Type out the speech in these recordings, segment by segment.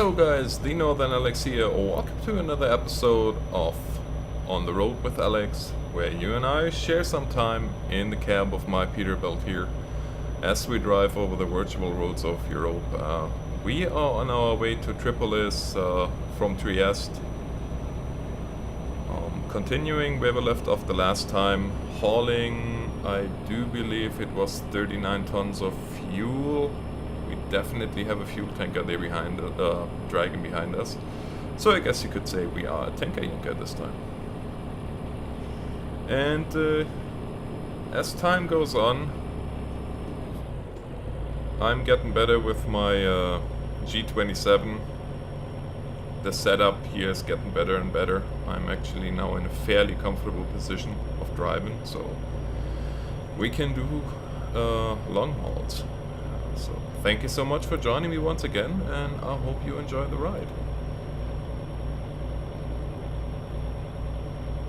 Hello guys, TheNorthernAlex here. Welcome to another episode of On the Road with Alex, where you and I share some time in the cab of my Peterbilt here as we drive over the virtual roads of Europe. We are on our way to Tripolis from Trieste. Continuing where we left off the last time, hauling, I do believe it was 39 tons of fuel. We definitely have a fuel tanker there behind, dragging behind us. So I guess you could say we are a tanker yanker this time. And as time goes on, I'm getting better with my G27. The setup here is getting better and better. I'm actually now in a fairly comfortable position of driving, so we can do long hauls. So thank you so much for joining me once again, and I hope you enjoy the ride.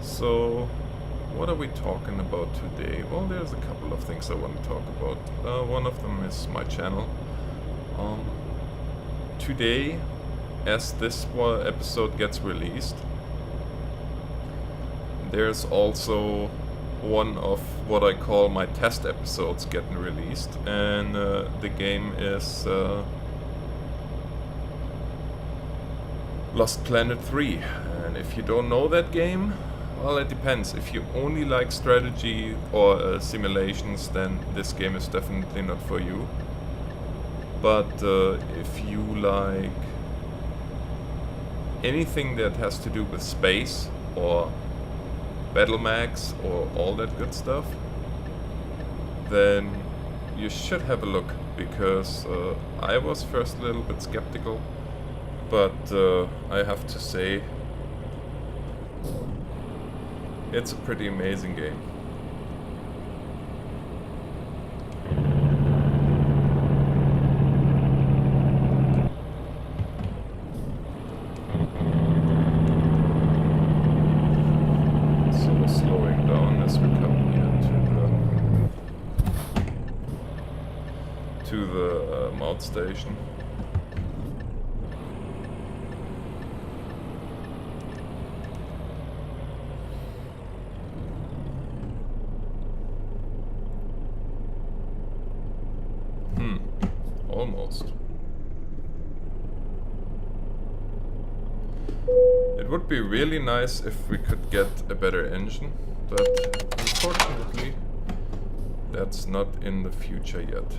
So what are we talking about today? Well, there's a couple of things I want to talk about. One of them is my channel. Today, as this episode gets released, there's also one of what I call my test episodes getting released, and the game is Lost Planet 3. And if you don't know that game, well, it depends. If you only like strategy or simulations, then this game is definitely not for you. But if you like anything that has to do with space or battle max or all that good stuff, then you should have a look, because I was first a little bit skeptical, but I have to say it's a pretty amazing game. Station. Almost. It would be really nice if we could get a better engine, but unfortunately that's not in the future yet.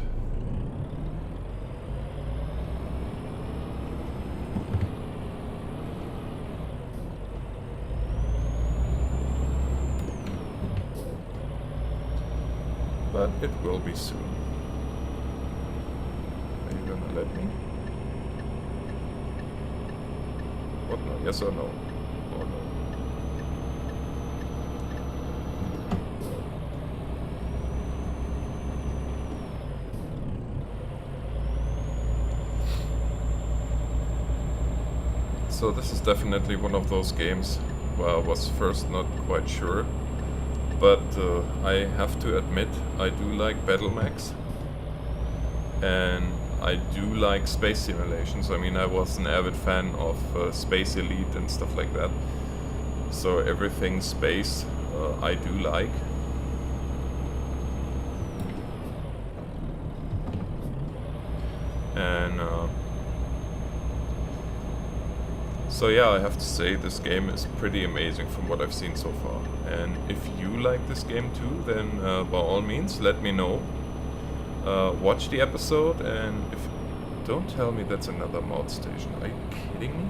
But it will be soon. Are you gonna let me? What no? Yes or no? Oh no. So this is definitely one of those games where I was first not quite sure. But I have to admit, I do like battle max, and I do like space simulations. I mean, I was an avid fan of Space Elite and stuff like that, so everything space I do like. And so yeah, I have to say this game is pretty amazing from what I've seen so far. And if you like this game too, then by all means let me know. Watch the episode, and if don't tell me that's another mod station. Are you kidding me?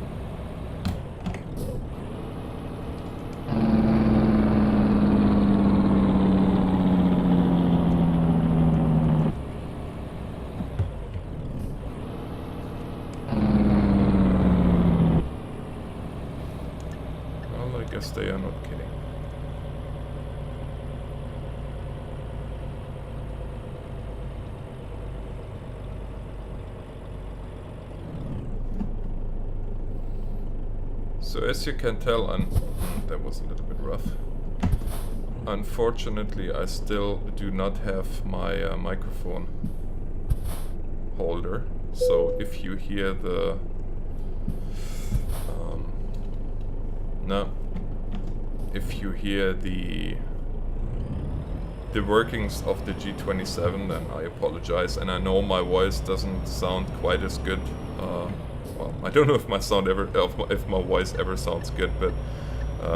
Well, I guess they are not kidding. So as you can tell, that was a little bit rough. Unfortunately, I still do not have my microphone holder. So if you hear the Now, if you hear the workings of the G27, then I apologize, and I know my voice doesn't sound quite as good. Well, I don't know if my voice ever sounds good, but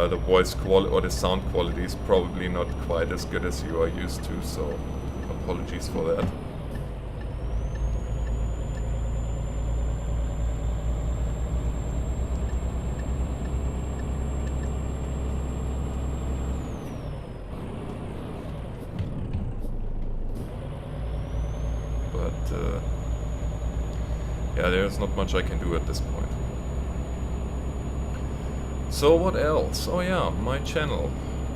the voice quality or the sound quality is probably not quite as good as you are used to. So, apologies for that. Yeah, there's not much I can do at this point. So what else? Oh yeah, my channel.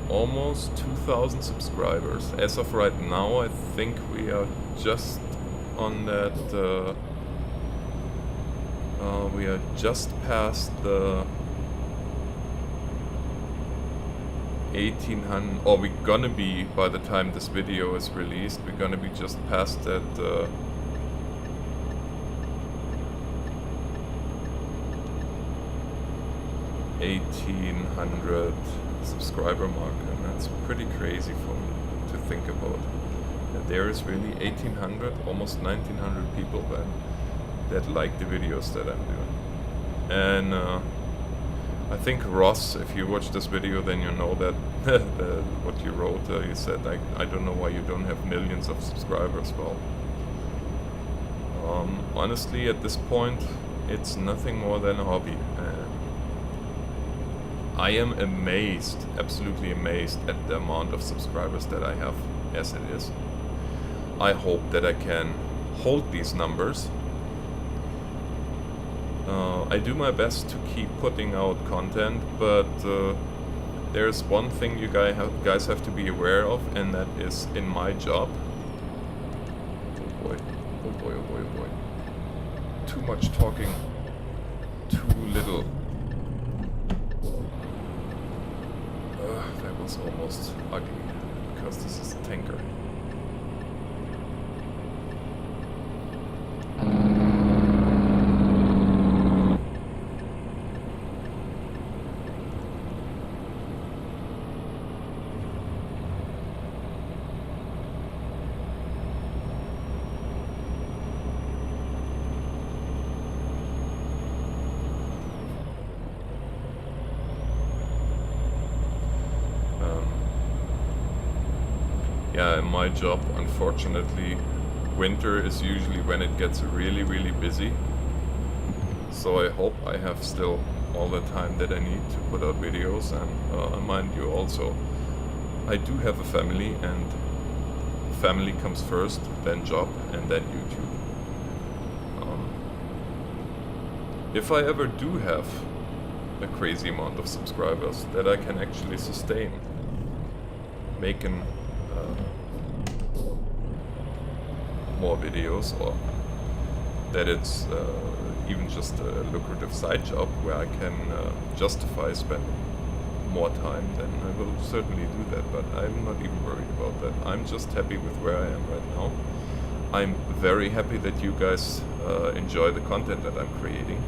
Almost 2,000 subscribers. As of right now, I think we are just on that... we are just past the 1800... Or we're gonna be, by the time this video is released, we're gonna be just past that... 1,800 subscriber mark, and that's pretty crazy for me to think about. That there is really 1,800, almost 1,900 people that like the videos that I'm doing. And I think Ross, if you watch this video, then you know that what you wrote. You said, like, I don't know why you don't have millions of subscribers. Well, honestly, at this point, it's nothing more than a hobby. I am amazed, absolutely amazed at the amount of subscribers that I have as it is. I hope that I can hold these numbers. I do my best to keep putting out content, but there's one thing you guys have to be aware of, and that is in my job. Oh boy, oh boy, oh boy, oh boy. Too much talking, too little. That was almost ugly, because this is a tanker. Yeah, in my job, unfortunately, winter is usually when it gets really, really busy. So I hope I have still all the time that I need to put out videos. And mind you also, I do have a family, and family comes first, then job, and then YouTube. If I ever do have a crazy amount of subscribers that I can actually sustain, making more videos, or that it's even just a lucrative side job where I can justify spending more time, then I will certainly do that, but I'm not even worried about that. I'm just happy with where I am right now. I'm very happy that you guys enjoy the content that I'm creating.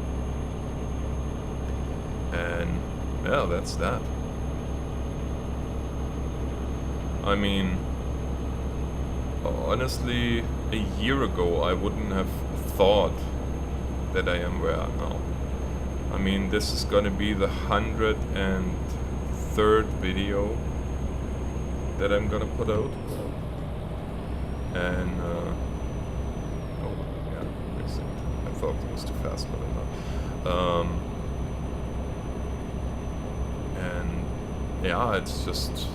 And yeah, that's that. I mean, honestly, a year ago I wouldn't have thought that I am where I am now. I mean, this is gonna be the 103rd video that I'm gonna put out. And, oh, yeah, I thought it was too fast, but I'm not. And, yeah, it's just...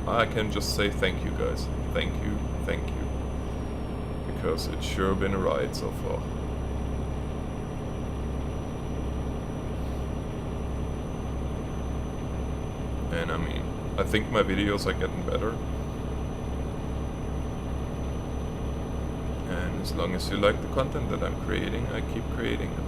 I can just say thank you, guys. Thank you, because it's sure been a ride so far. And I mean, I think my videos are getting better. And as long as you like the content that I'm creating, I keep creating it.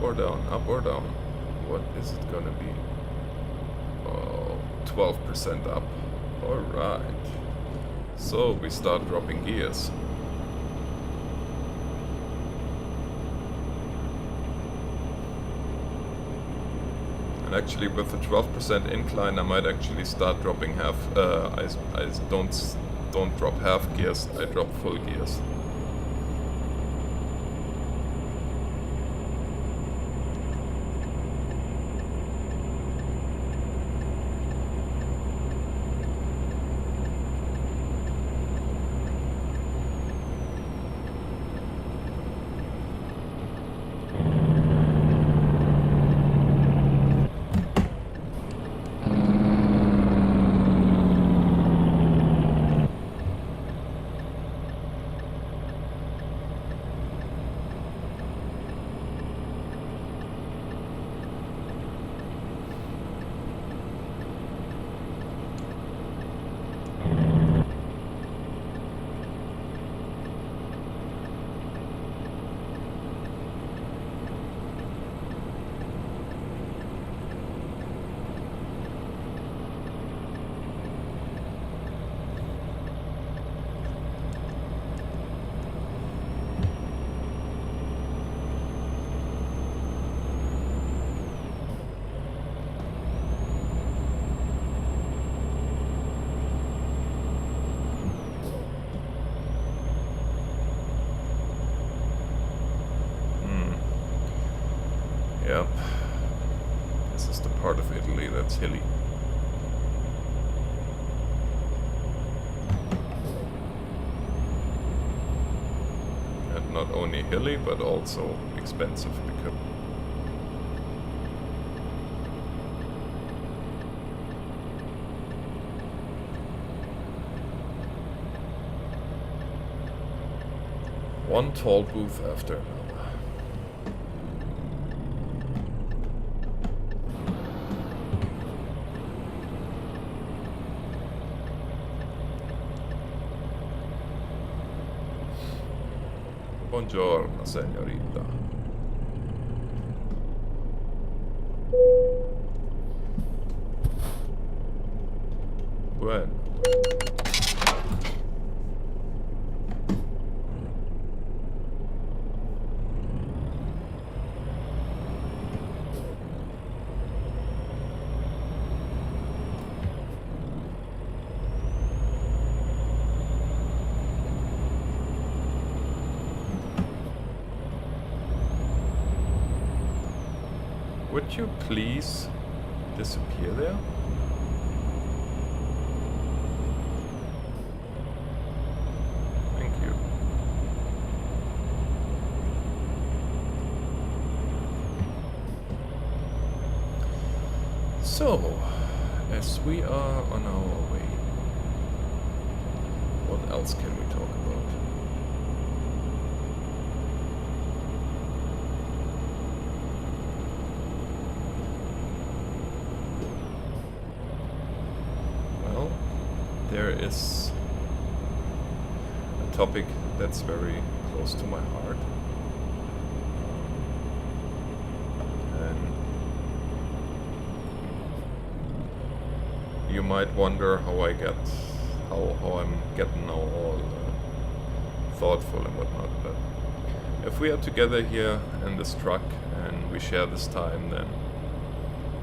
or down? Up or down? What is it gonna be? Oh, 12% up. Alright. So we start dropping gears. And actually with the 12% incline I might actually start dropping half, I don't drop half gears, I drop full gears. Yep. This is the part of Italy that's hilly. And not only hilly, but also expensive because... One tall booth after another. Buongiorno, señorita. Bueno. Would you please disappear there? Thank you. So, as we are on our way, what else can we talk about? There is a topic that's very close to my heart, and you might wonder how I'm getting now all thoughtful and whatnot, but if we are together here in this truck and we share this time, then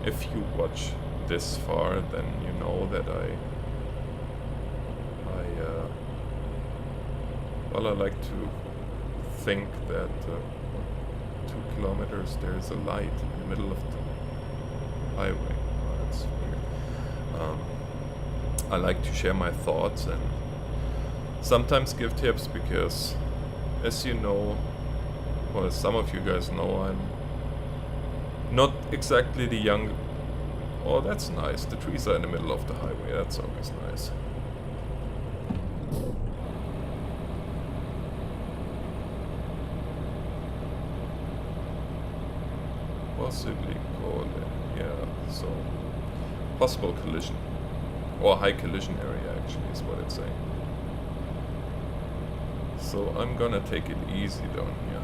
if you watch this far, then you know that well, I like to think that 2 kilometers there's a light in the middle of the highway. Oh, that's weird. I like to share my thoughts and sometimes give tips because, as you know, well, as some of you guys know, I'm not exactly the young... Oh, that's nice. The trees are in the middle of the highway. That's always nice. Possibly call it, yeah, so possible collision, or high collision area actually is what it's saying. So I'm gonna take it easy down here.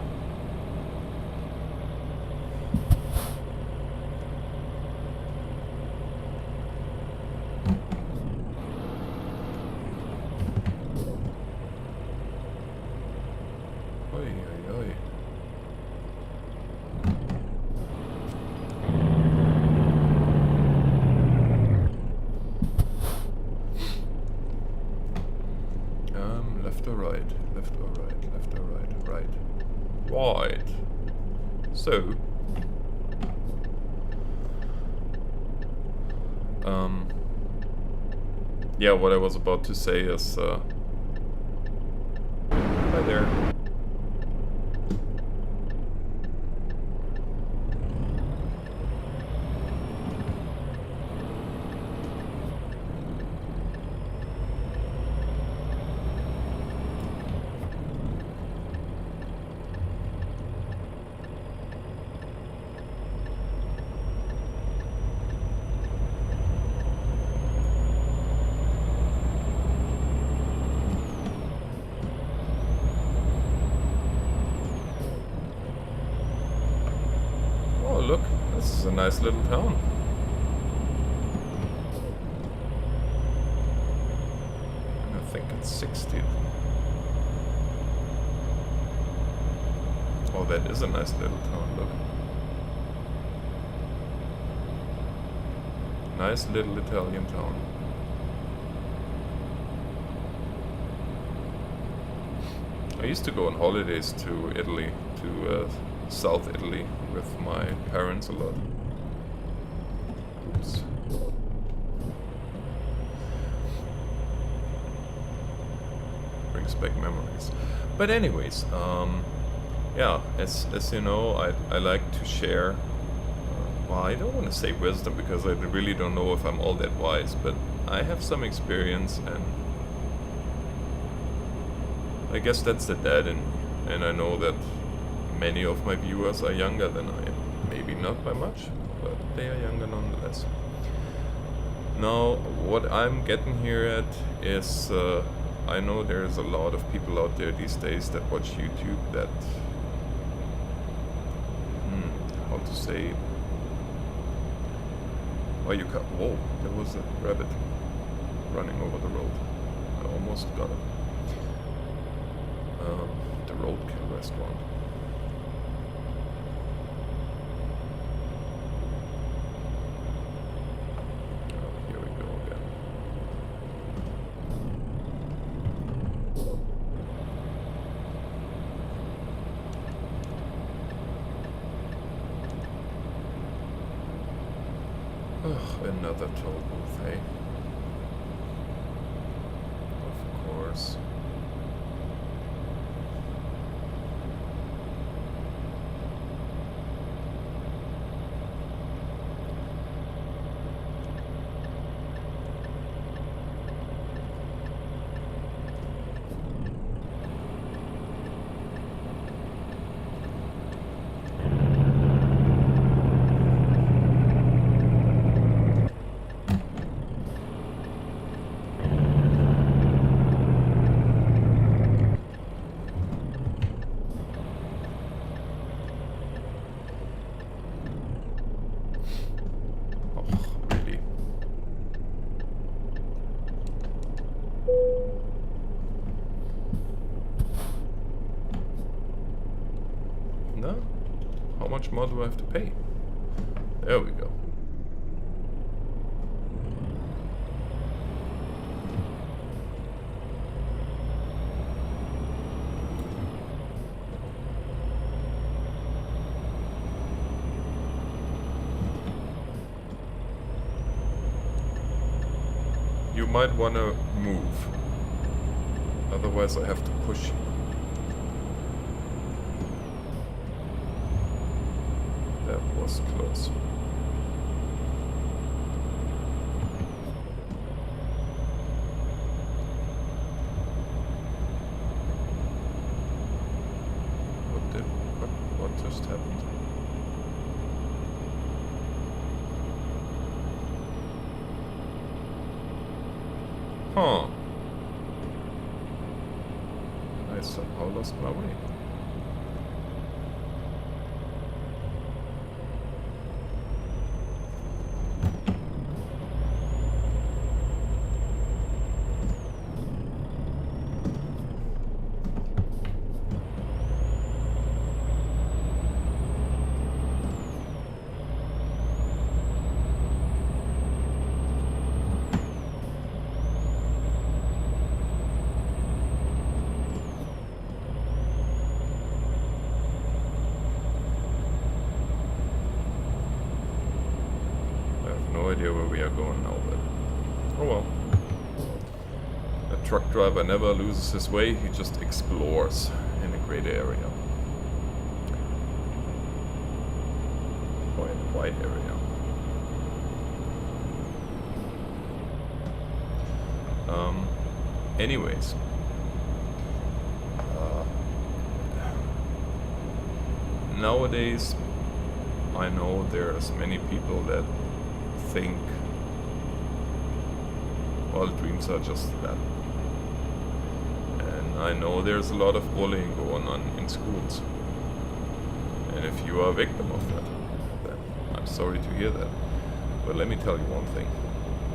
Right. So, yeah, what I was about to say is, hi there. Oh, look, this is a nice little town. I think it's 60. Oh, that is a nice little town, look. Nice little Italian town. I used to go on holidays to Italy, to South Italy, with my parents a lot. Oops. Brings back memories. But anyways, yeah, as you know, I like to share, well, I don't want to say wisdom because I really don't know if I'm all that wise, but I have some experience, and I guess that's the dad in me. And I know that many of my viewers are younger than I am. Maybe not by much, but they are younger nonetheless. Now, what I'm getting here at is, I know there's a lot of people out there these days that watch YouTube that, how to say, well, you can't, whoa, there was a rabbit running over the road. I almost got him. The Roadkill restaurant. Oh, here we go again. Ugh, another toll booth, eh? Of course. No? How much more do I have to pay? There we go. You might want to move. Otherwise I have to push you. That was close. What just happened? Huh. I somehow lost my way. idea where we are going now, but oh well. A truck driver never loses his way, he just explores in a great area. Or in a wide area. Anyways. Nowadays, I know there's many people that think, well, dreams are just that. And I know there's a lot of bullying going on in schools. And if you are a victim of that, then I'm sorry to hear that. But let me tell you one thing.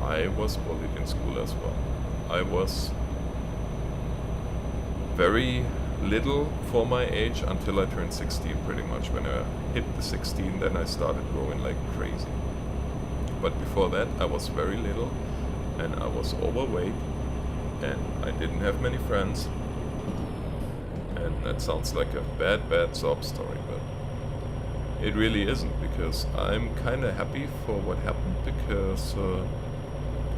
I was bullied in school as well. I was very little for my age until I turned 16 pretty much. When I hit the 16, then I started growing like crazy. But before that, I was very little and I was overweight and I didn't have many friends. And that sounds like a bad sob story, but it really isn't, because I'm kind of happy for what happened, because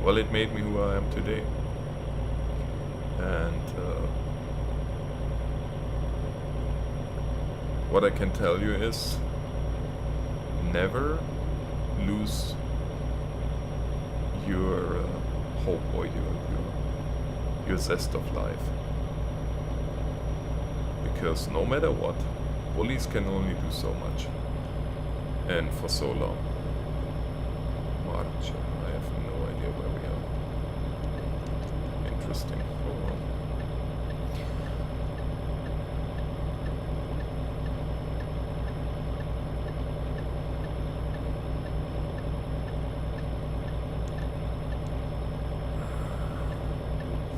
well, it made me who I am today. And what I can tell you is, never lose your hope or your zest of life. Because no matter what, bullies can only do so much. And for so long. March, I have no idea where we are. Interesting. Oh,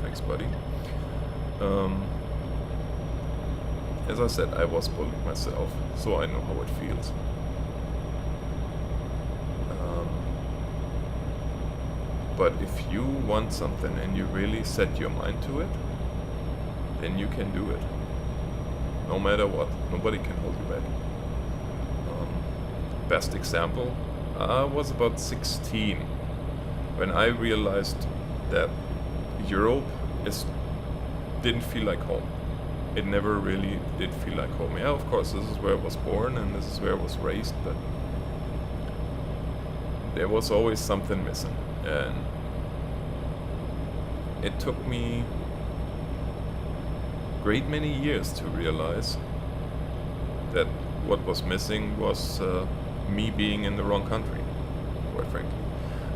thanks, buddy. As I said, I was bullied myself, so I know how it feels. But if you want something and you really set your mind to it, then you can do it. No matter what. Nobody can hold you back. Best example, I was about 16 when I realized that Europe didn't feel like home. It never really did feel like home. Yeah, of course, this is where I was born and this is where I was raised, but there was always something missing. And it took me a great many years to realize that what was missing was me being in the wrong country, quite frankly.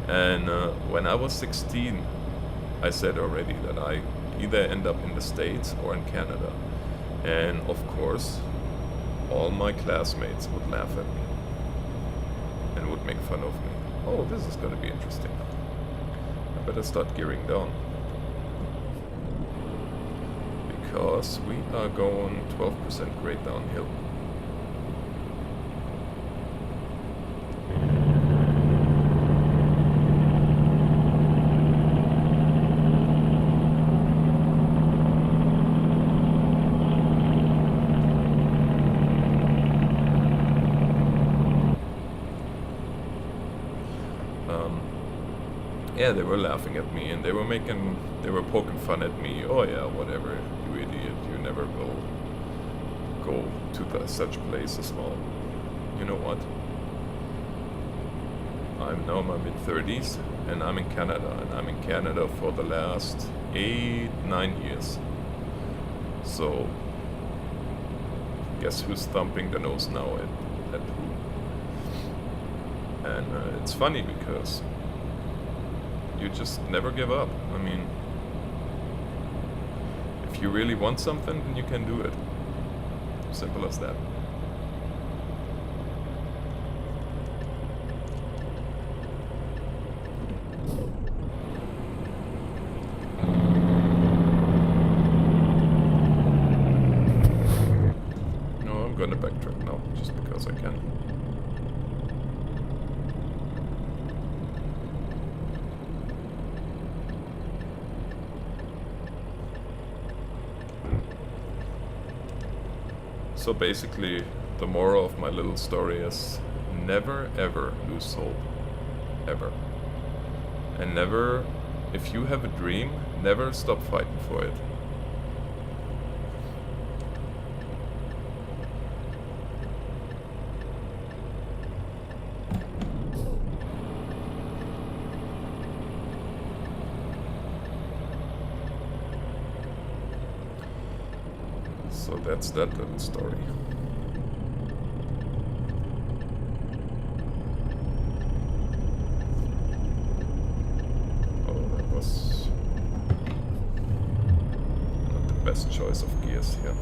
And when I was 16, I said already that I either end up in the States or in Canada. And of course, all my classmates would laugh at me and would make fun of me. Oh, this is going to be interesting. I better start gearing down. Because we are going 12% grade downhill. Yeah, they were laughing at me and they were poking fun at me. Oh yeah, whatever, you idiot, you never will go to such places. Well, you know what? I'm now in my mid-30s and I'm in Canada, and I'm in Canada for the last 8-9 years. So, guess who's thumping the nose now at who? And it's funny because you just never give up. I mean, if you really want something, then you can do it. Simple as that. No, I'm gonna backtrack now, just because I can. So basically, the moral of my little story is never ever lose hope. Ever. And never, if you have a dream, never stop fighting for it. So that's that little story. Not the best choice of gears here.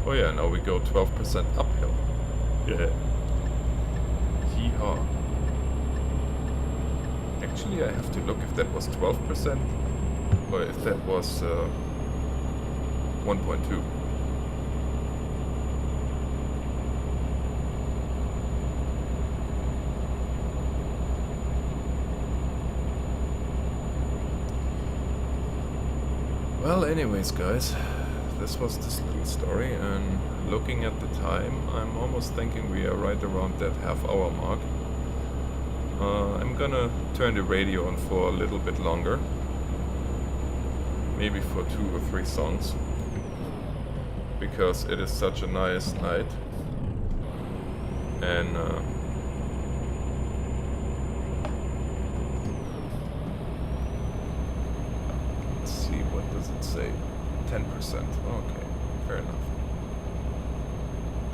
Oh yeah, now we go 12% uphill. Yeah. Yeehaw. Actually, I have to look if that was 12% or if that was 1.2. Well, anyways, guys. This was this little story, and looking at the time, I'm almost thinking we are right around that half-hour mark. I'm gonna turn the radio on for a little bit longer, maybe for 2 or 3 songs, because it is such a nice night, and let's see, what does it say? 10%. Okay, fair enough.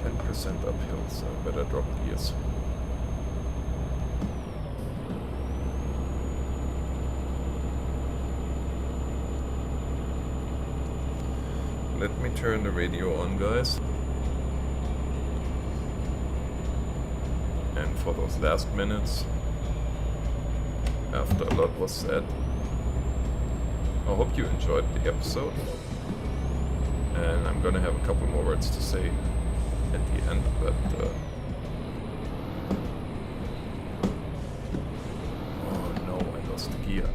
10% uphill, so I better drop gears. Let me turn the radio on, guys. And for those last minutes, after a lot was said, I hope you enjoyed the episode. And I'm gonna have a couple more words to say at the end, but oh no, I lost gear.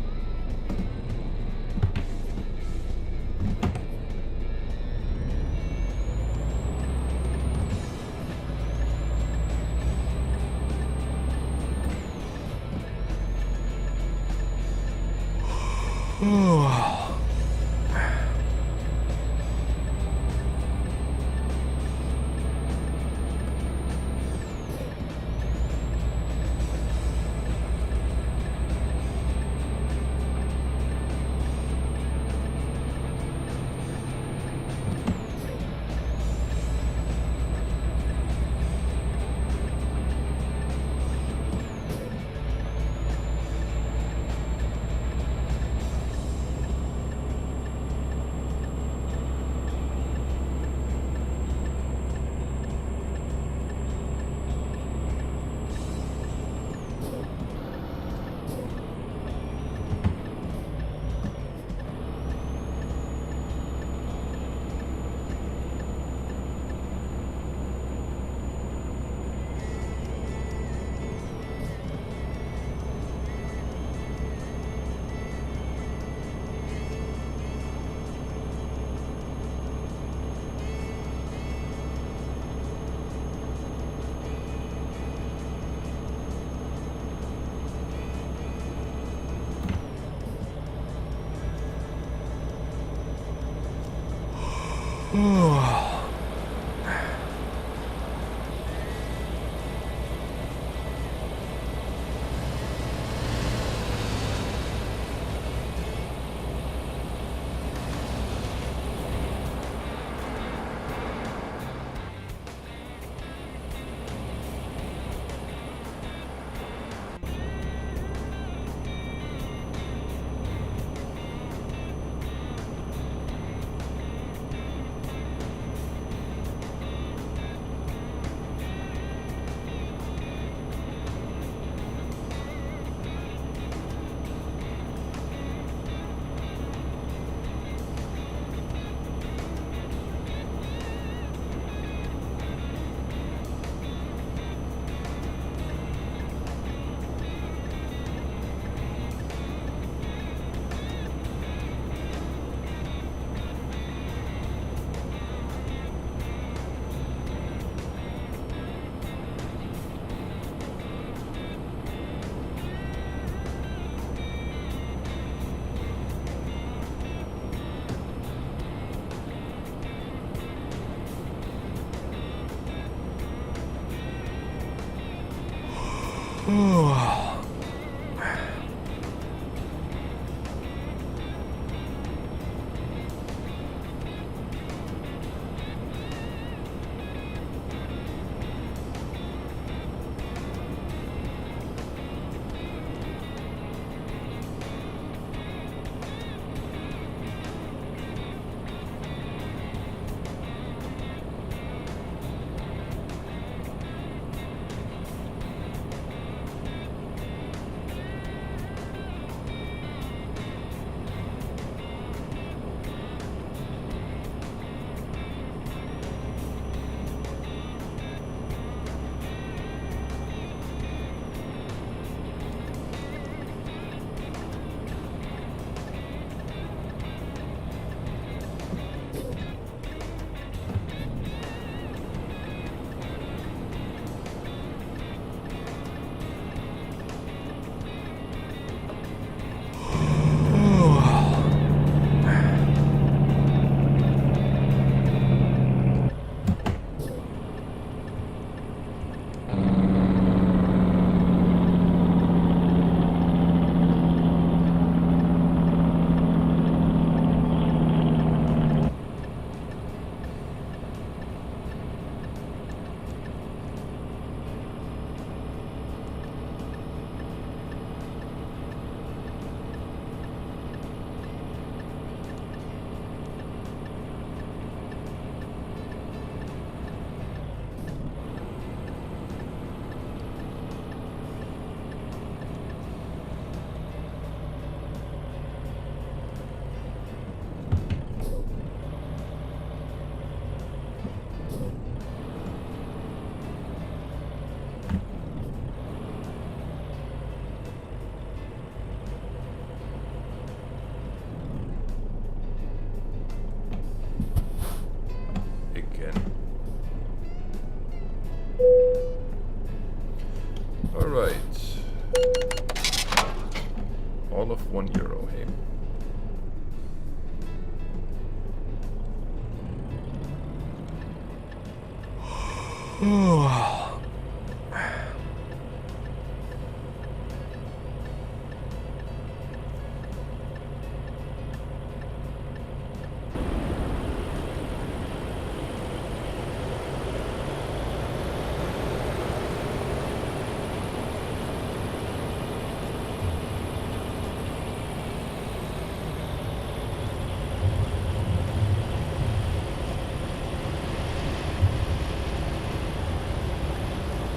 All of €1, hey?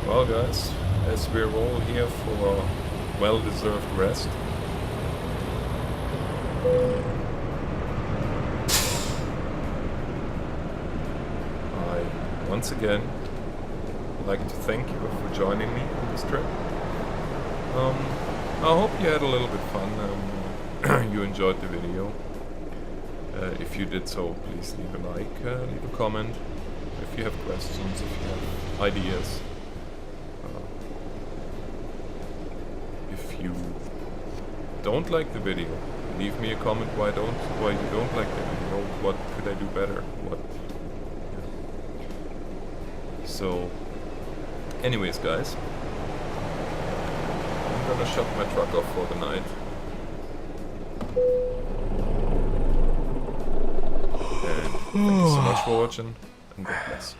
Well guys, as we're all here for a well-deserved rest, I once again like to thank you for joining me on this trip. I hope you had a little bit fun, you enjoyed the video. If you did so, please leave a like, leave a comment. If you have questions, if you have ideas. If you don't like the video, leave me a comment why you don't like the video. What could I do better? So, anyways, guys, I'm gonna shut my truck off for the night. And thank you so much for watching, and God bless.